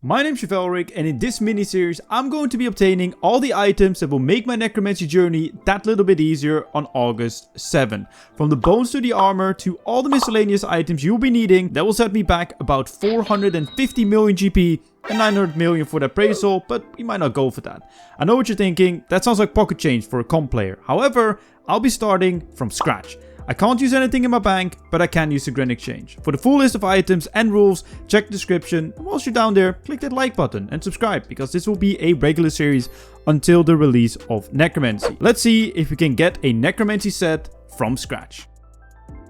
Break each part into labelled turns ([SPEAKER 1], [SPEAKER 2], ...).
[SPEAKER 1] My name's Chivalric, and in this mini-series I'm going to be obtaining all the items that will make my necromancy journey that little bit easier on August 7. From the bones to the armor to all the miscellaneous items you'll be needing, that will set me back about 450 million GP and 900 million for the appraisal, but we might not go for that. I know what you're thinking, that sounds like pocket change for a comp player. However, I'll be starting from scratch. I can't use anything in my bank, but I can use the Grand Exchange. For the full list of items and rules, check the description. And whilst you're down there, click that like button and subscribe, because this will be a regular series until the release of Necromancy. Let's see if we can get a Necromancy set from scratch.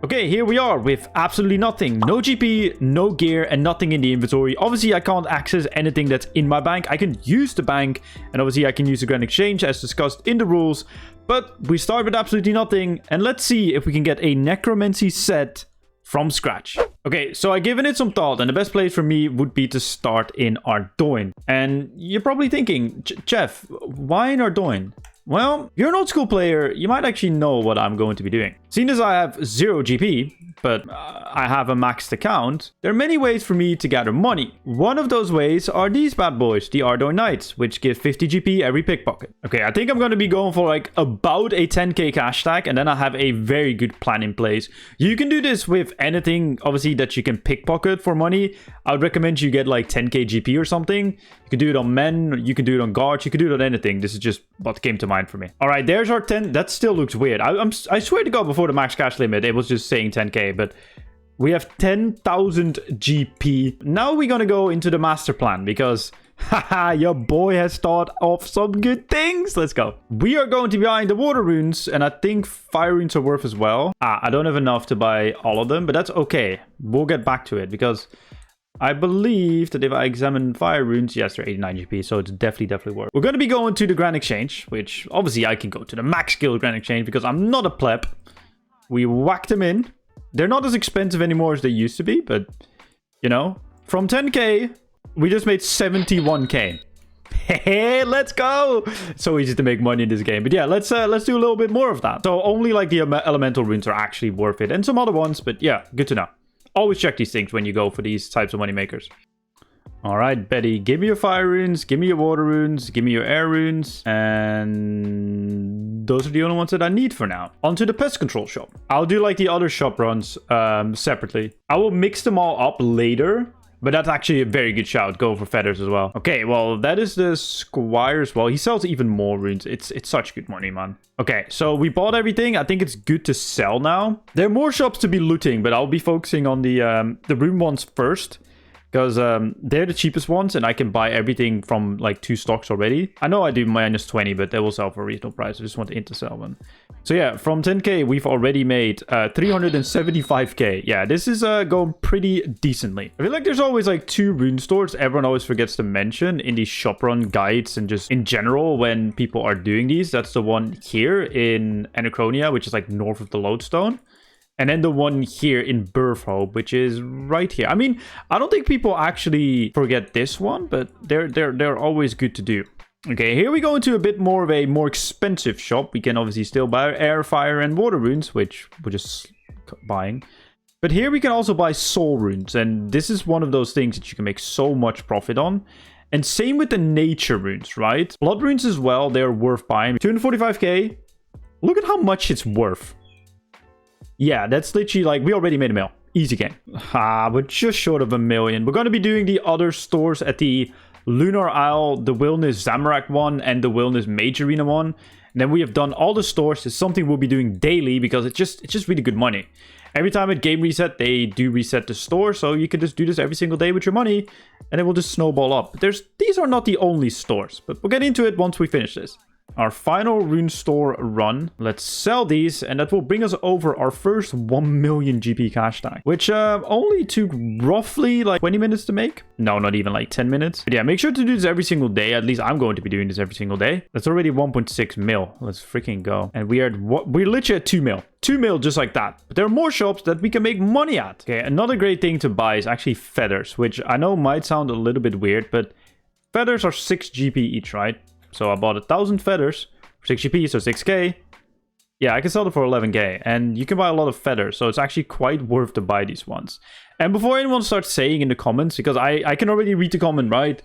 [SPEAKER 1] Okay, here we are with absolutely nothing. No GP, no gear, and nothing in the inventory. Obviously, I can't access anything that's in my bank. I can use the bank, and obviously I can use the Grand Exchange as discussed in the rules. But we start with absolutely nothing, and let's see if we can get a Necromancy set from scratch. Okay, so I've given it some thought, and the best place for me would be to start in Ardoin. And you're probably thinking, Jeff, why in Ardoin? Well, if you're an old school player, you might actually know what I'm going to be doing. Seeing as I have 0 GP, but I have a maxed account, there are many ways for me to gather money. One of those ways are these bad boys, the Ardoin Knights, which give 50 GP every pickpocket. Okay, I think I'm going to be going for like about a 10k cash stack, and then I have a very good plan in place. You can do this with anything, obviously, that you can pickpocket for money. I would recommend you get like 10k GP or something. You can do it on men, you can do it on guards, you can do it on anything. This is just what came to mind for me. All right, there's our 10. That still looks weird. I swear to God, before the max cash limit, it was just saying 10k, but we have 10,000 GP. Now we're gonna go into the master plan because, haha, your boy has thought of some good things. Let's go. We are going to be buying the water runes, and I think fire runes are worth as well. I don't have enough to buy all of them, but that's okay. We'll get back to it because I believe that if I examine fire runes, yes, they're 89 GP, so it's definitely worth. We're going to be going to the Grand Exchange, which obviously I can go to the max skill Grand Exchange because I'm not a pleb. We whack them in. They're not as expensive anymore as they used to be, but, you know, from 10k, we just made 71k. Hey, let's go! It's so easy to make money in this game. But yeah, let's do a little bit more of that. So only like the elemental runes are actually worth it, and some other ones, but yeah, good to know. Always check these things when you go for these types of money makers. All right, Betty, give me your fire runes, give me your water runes, give me your air runes, and those are the only ones that I need for now. Onto the pest control shop. I'll do like the other shop runs separately. I will mix them all up later, but that's actually a very good shout. Go for feathers as well. Okay, well, that is the squire as well. He sells even more runes. It's such good money, man. Okay, so we bought everything. I think it's good to sell now. There are more shops to be looting, but I'll be focusing on the rune ones first, because they're the cheapest ones, and I can buy everything from like 2 stocks already. I know I do minus 20, but they will sell for a reasonable price. I just want to sell one. So yeah, from 10k, we've already made 375k. Yeah, this is going pretty decently. I feel like there's always like 2 rune stores everyone always forgets to mention in these shop run guides and just in general when people are doing these. That's the one here in Anachronia, which is like north of the lodestone. And then the one here in Burfhope, which is right here. I mean, I don't think people actually forget this one, but they're always good to do. Okay, here we go into a bit more of a more expensive shop. We can obviously still buy air, fire, and water runes, which we're just buying. But here we can also buy soul runes, and this is one of those things that you can make so much profit on. And same with the nature runes, right? Blood runes as well, they're worth buying. 245k. Look at how much it's worth. Yeah, that's literally like, we already made a mil. Easy game. But just short of 1 million. We're going to be doing the other stores at the Lunar Isle, the Wilderness Zamorak one, and the Wilderness Mage Arena one. And then we have done all the stores. It's something we'll be doing daily because it's just really good money. Every time at game reset, they do reset the store. So you can just do this every single day with your money, and it will just snowball up. But these are not the only stores, but we'll get into it once we finish this. Our final rune store run. Let's sell these, and that will bring us over our first 1 million GP cash stack, which only took roughly like 20 minutes to make. No, not even like 10 minutes. But yeah, make sure to do this every single day. At least I'm going to be doing this every single day. That's already 1.6 mil. Let's freaking go. And we're literally at 2 mil. 2 mil just like that. But there are more shops that we can make money at. Okay, another great thing to buy is actually feathers, which I know might sound a little bit weird, but feathers are 6 GP each, right? So I bought 1,000 feathers for 6 GP, so 6k. Yeah, I can sell them for 11k, and you can buy a lot of feathers, so it's actually quite worth to buy these ones. And before anyone starts saying in the comments, because I can already read the comment, right?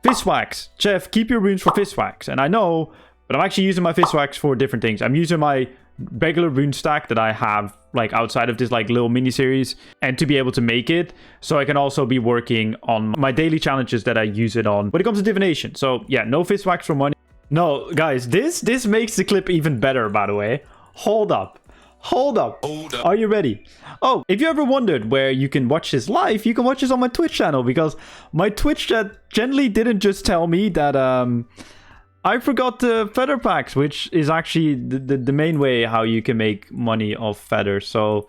[SPEAKER 1] Fist wax. Jeff, keep your runes for fist wax. And I know, but I'm actually using my fist wax for different things. I'm using my regular rune stack that I have like outside of this like little mini series, and to be able to make it, so I can also be working on my daily challenges that I use it on when it comes to divination. So yeah, no fist wax for money. No, guys, this makes the clip even better, by the way. Hold up. Are you ready? Oh, if you ever wondered where you can watch this live, you can watch this on my Twitch channel, because my Twitch chat gently didn't just tell me that I forgot the feather packs, which is actually the main way how you can make money off feathers. So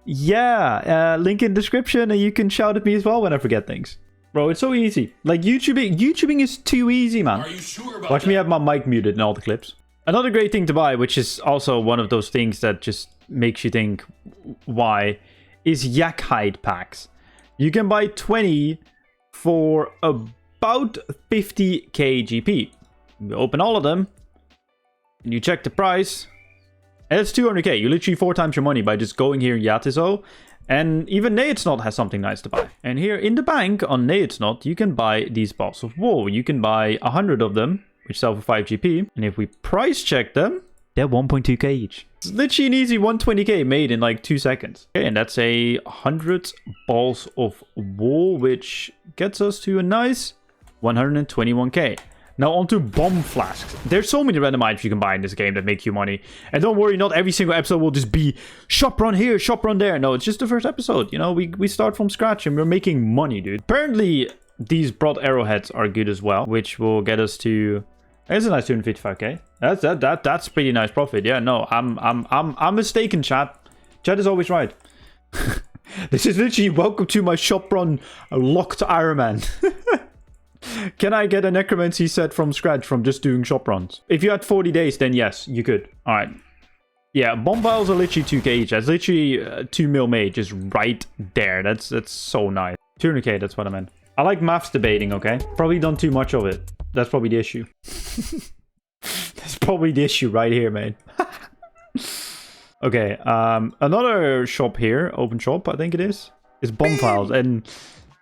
[SPEAKER 1] yeah, link in description, and you can shout at me as well when I forget things. Bro, it's so easy. Like, YouTubing is too easy, man.
[SPEAKER 2] Are you sure about
[SPEAKER 1] Watch
[SPEAKER 2] that?
[SPEAKER 1] me have my mic muted in all the clips. Another great thing to buy, which is also one of those things that just makes you think why, is yak hide packs. You can buy 20 for about 50k GP. You open all of them, and you check the price, and it's 200k. You literally 4 times your money by just going here in Yatizo. And even Neotsnot has something nice to buy. And here in the bank on Neotsnot, you can buy these balls of wool. You can buy 100 of them, which sell for 5 GP. And if we price check them, they're 1.2k each. It's literally an easy 120k made in like 2 seconds. Okay, and that's a 100 balls of wool, which gets us to a nice 121k. Now onto bomb flasks. There's so many random items you can buy in this game that make you money. And don't worry, not every single episode will just be shop run here, shop run there. No, it's just the first episode. You know, we start from scratch and we're making money, dude. Apparently, these broad arrowheads are good as well, which will get us to... There's a nice 255k. That's pretty nice profit. Yeah, no, I'm mistaken, chat. Chat is always right. This is literally welcome to my shop run locked Iron Man. Can I get a necromancy set from scratch from just doing shop runs? If you had 40 days, then yes, you could. All right. Yeah, bomb vials are literally 2k each. That's literally 2 mil made just right there. That's so nice. 200k, that's what I meant. I like maths debating, okay? Probably done too much of it. That's probably the issue. That's probably the issue right here, man. Okay, another shop here, open shop, I think it is bomb files. And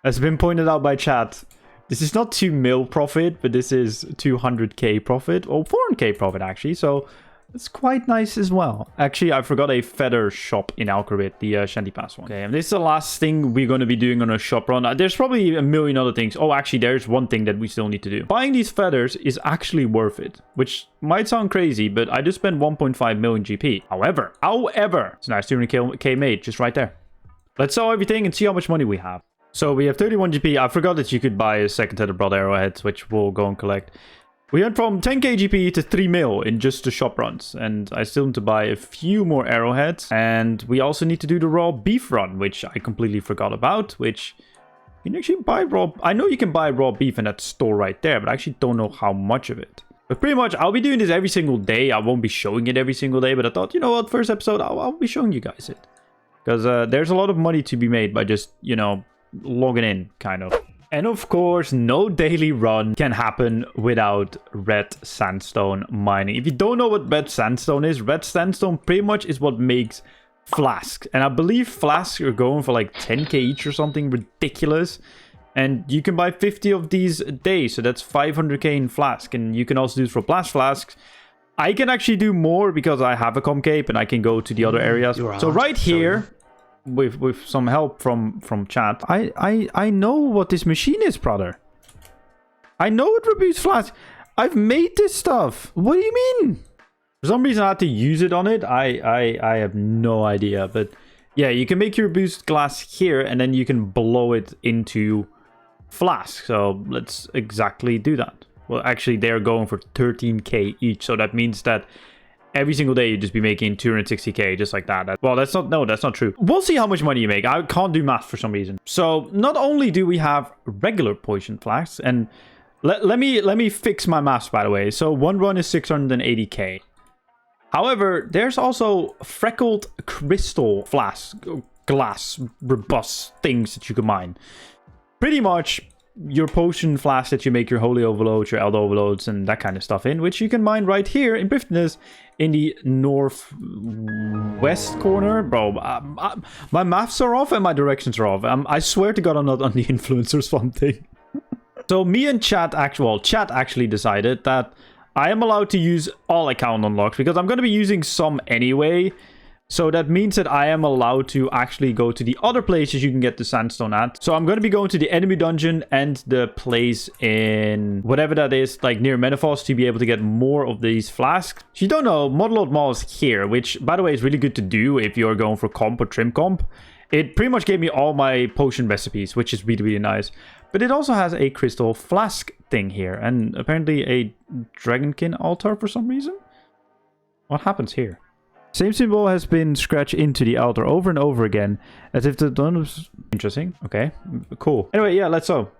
[SPEAKER 1] as been pointed out by chat, this is not 2 mil profit, but this is 200k profit, or 400k profit actually, so it's quite nice as well. Actually, I forgot a feather shop in Alcarib, the Shanty Pass one. Okay, and this is the last thing we're going to be doing on a shop run. There's probably a million other things. Oh, actually, there's one thing that we still need to do. Buying these feathers is actually worth it, which might sound crazy, but I just spent 1.5 million GP. However, it's a nice 200k made just right there. Let's sell everything and see how much money we have. So we have 31 GP. I forgot that you could buy a second set of broad arrowheads, which we'll go and collect. We went from 10k GP to 3 mil in just the shop runs. And I still need to buy a few more arrowheads. And we also need to do the raw beef run, which I completely forgot about. Which you can actually buy raw... I know you can buy raw beef in that store right there, but I actually don't know how much of it. But pretty much, I'll be doing this every single day. I won't be showing it every single day. But I thought, you know what, first episode, I'll be showing you guys it. Because there's a lot of money to be made by just, you know... logging in, kind of. And of course, no daily run can happen without red sandstone mining. If you don't know what red sandstone pretty much is what makes flasks. And I believe flasks are going for like 10k each or something ridiculous. And you can buy 50 of these a day, so that's 500k in flask. And you can also do it for blast flasks. I can actually do more because I have a com cape and I can go to the other areas. So right here... With some help from chat, I know what this machine is, brother. I know it reboots flask. I've made this stuff. What do you mean? For some reason I had to use it on it. I have no idea, but yeah, you can make your boost glass here and then you can blow it into flask. So let's exactly do that. Well, actually they're going for 13k each, so that means that every single day you'd just be making 260k just like that. Well, that's not true. We'll see how much money you make. I can't do math for some reason. So not only do we have regular poison flasks, and let me fix my maths, by the way. So one run is 680k. However, there's also freckled crystal flask, glass, robust things that you can mine. Pretty much your potion flask that you make your holy overloads, your elder overloads, and that kind of stuff in, which you can mine right here in Biftness in the northwest corner. Bro, my maths are off and my directions are off. I swear to God I'm not on the influence or something. So me and chat actually decided that I am allowed to use all account unlocks because I'm going to be using some anyway. So that means that I am allowed to actually go to the other places you can get the sandstone at. So I'm going to be going to the enemy dungeon and the place in whatever that is, like near Menopause, to be able to get more of these flasks. If you don't know, Modelot Mall is here, which by the way is really good to do if you're going for comp or trim comp. It pretty much gave me all my potion recipes, which is really, really nice. But it also has a crystal flask thing here and apparently a dragonkin altar for some reason. What happens here? Same symbol has been scratched into the altar over and over again, as if the done was interesting. Okay, cool. Anyway, yeah, let's go.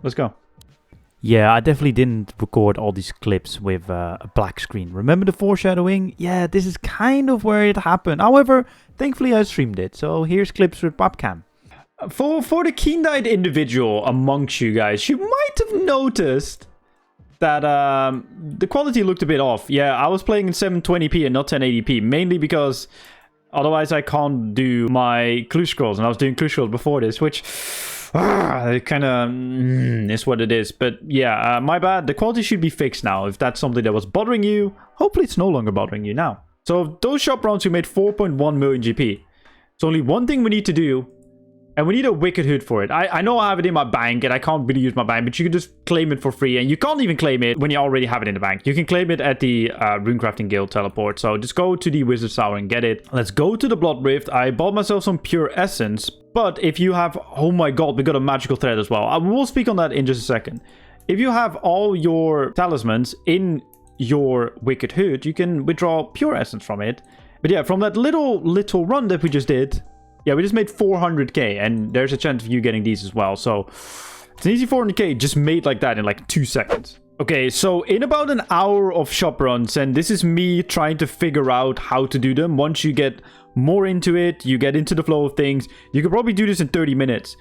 [SPEAKER 1] Yeah, I definitely didn't record all these clips with a black screen. Remember the foreshadowing? Yeah, this is kind of where it happened. However, thankfully I streamed it, so here's clips with webcam. For the keen-eyed individual amongst you guys, you might have noticed that the quality looked a bit off. Yeah, I was playing in 720p and not 1080p, mainly because otherwise I can't do my clue scrolls, and I was doing clue scrolls before this, which kind of is what it is. But yeah, my bad. The quality should be fixed now. If that's something that was bothering you, hopefully it's no longer bothering you now. So those shop rounds, we made 4.1 million GP. It's only one thing we need to do. And we need a Wicked Hood for it. I know I have it in my bank and I can't really use my bank, but you can just claim it for free. And you can't even claim it when you already have it in the bank. You can claim it at the Runecrafting Guild teleport. So just go to the Wizard Tower and get it. Let's go to the Blood Rift. I bought myself some pure essence. But if you have... Oh my god, we got a magical thread as well. I will speak on that in just a second. If you have all your talismans in your Wicked Hood, you can withdraw pure essence from it. But yeah, from that little run that we just did... Yeah, we just made 400k, and there's a chance of you getting these as well. So it's an easy 400k just made like that in like 2 seconds. Okay, so in about an hour of shop runs, and this is me trying to figure out how to do them. Once you get more into it, you get into the flow of things, you could probably do this in 30 minutes.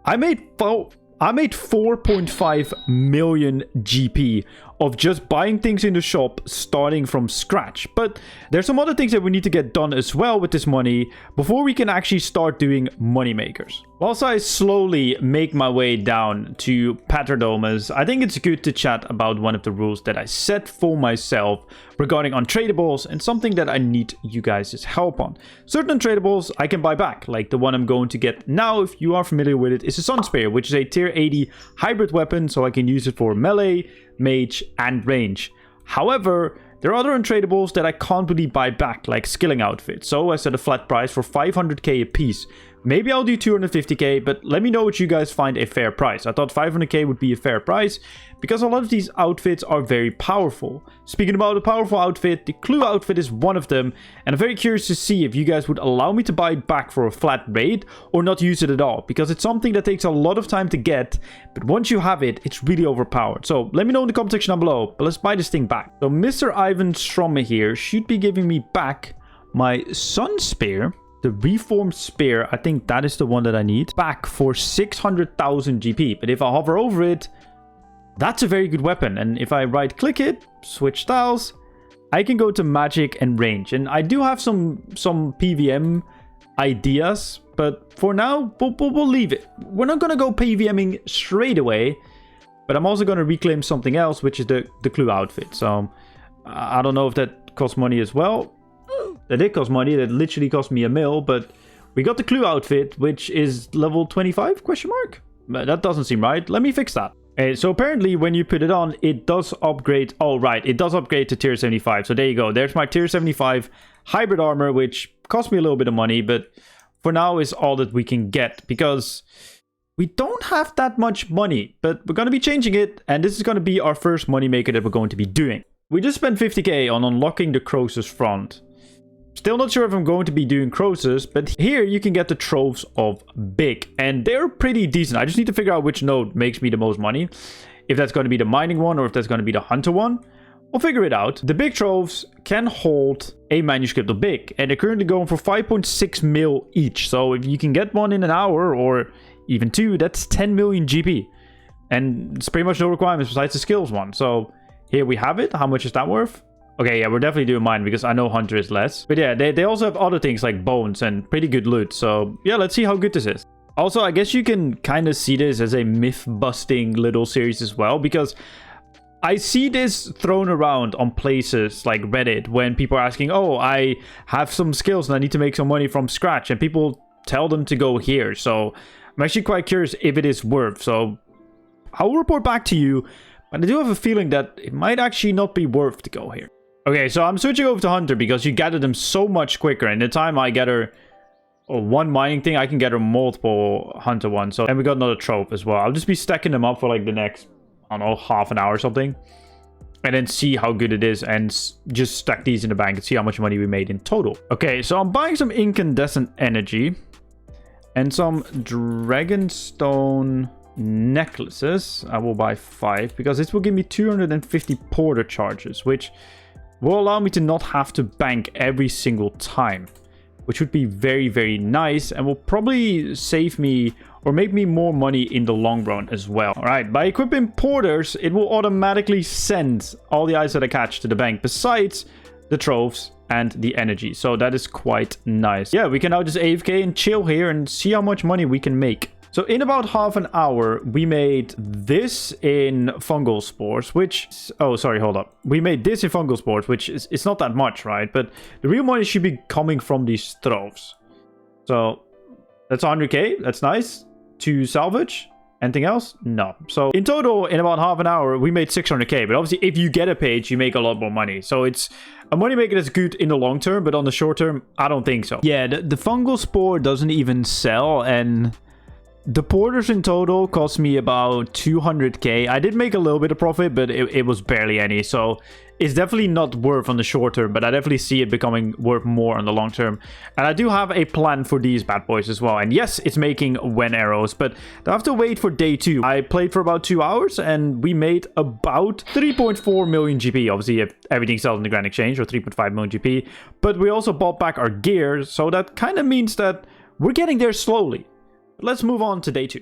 [SPEAKER 1] I made 4.5 million GP of just buying things in the shop starting from scratch. But there's some other things that we need to get done as well with this money before we can actually start doing money makers. Whilst I slowly make my way down to Paterdomus, I think it's good to chat about one of the rules that I set for myself regarding untradables and something that I need you guys' help on. Certain untradables I can buy back, like the one I'm going to get now, if you are familiar with it, is a Sun Spear, which is a tier 80 hybrid weapon, so I can use it for melee, mage, and range. However, there are other untradables that I can't really buy back, like skilling outfits, so I set a flat price for 500k a piece. Maybe I'll do 250k, but let me know what you guys find a fair price. I thought 500k would be a fair price because a lot of these outfits are very powerful. Speaking about a powerful outfit, the Clue outfit is one of them, and I'm very curious to see if you guys would allow me to buy it back for a flat rate or not use it at all, because it's something that takes a lot of time to get, but once you have it, it's really overpowered. So let me know in the comment section down below, but let's buy this thing back. So Mr. Ivan Stromme here should be giving me back my Sun Spear. The Reformed Spear, I think that is the one that I need, back for 600,000 GP. But if I hover over it, that's a very good weapon. And if I right click it, switch styles, I can go to magic and range. And I do have some PVM ideas, but for now, we'll leave it. We're not going to go PVMing straight away, but I'm also going to reclaim something else, which is the Clue outfit. So I don't know if that costs money as well. That did cost money. That literally cost me $1 million, but we got the Clue outfit, which is level 25, question mark? That doesn't seem right. Let me fix that. So apparently when you put it on, it does upgrade. Oh, right. It does upgrade to tier 75. So there you go. There's my tier 75 hybrid armor, which cost me a little bit of money, but for now is all that we can get because we don't have that much money, but we're going to be changing it. And this is going to be our first money maker that we're going to be doing. We just spent 50k on unlocking the Croesus front. Still not sure if I'm going to be doing Croesus, but here you can get the Troves of Big, and they're pretty decent. I just need to figure out which node makes me the most money. If that's going to be the mining one or if that's going to be the hunter one. We'll figure it out. The Big Troves can hold a manuscript of Big, and they're currently going for 5.6 mil each. So if you can get one in an hour or even 2, that's 10 million GP. And it's pretty much no requirements besides the skills one. So here we have it. How much is that worth? Okay, yeah, we're definitely doing mine because I know Hunter is less. But yeah, they also have other things like bones and pretty good loot. So yeah, let's see how good this is. Also, I guess you can kind of see this as a myth-busting little series as well, because I see this thrown around on places like Reddit when people are asking, oh, I have some skills and I need to make some money from scratch, and people tell them to go here. So I'm actually quite curious if it is worth. So I'll report back to you, but I do have a feeling that it might actually not be worth to go here. Okay, so I'm switching over to Hunter because you gather them so much quicker. And the time I gather one mining thing, I can gather multiple Hunter ones. So, and we got another trove as well. I'll just be stacking them up for like the next, I don't know, half an hour or something. And then see how good it is and just stack these in the bank and see how much money we made in total. Okay, so I'm buying some incandescent energy and some dragonstone necklaces. I will buy 5 because this will give me 250 porter charges, which will allow me to not have to bank every single time, which would be very, very nice and will probably save me or make me more money in the long run as well. All right, by equipping porters, it will automatically send all the items that I catch to the bank, besides the troves and the energy. So that is quite nice. Yeah, we can now just AFK and chill here and see how much money we can make. So in about half an hour, we made this in fungal spores, which... Oh, sorry, hold up. We made this in fungal spores, which is it's not that much, right? But the real money should be coming from these troves. So that's 100k. That's nice. To salvage. Anything else? No. So in total, in about half an hour, we made 600k. But obviously, if you get a page, you make a lot more money. So it's a money maker that's good in the long term, but on the short term, I don't think so. Yeah, the fungal spore doesn't even sell, and the porters in total cost me about 200k. I did make a little bit of profit, but it was barely any. So it's definitely not worth on the short term, but I definitely see it becoming worth more on the long term. And I do have a plan for these bad boys as well. And yes, it's making Wen arrows, but I have to wait for day 2. I played for about 2 hours and we made about 3.4 million GP. Obviously, if everything sells in the Grand Exchange, or 3.5 million GP. But we also bought back our gear, so that kind of means that we're getting there slowly. Let's move on to day 2.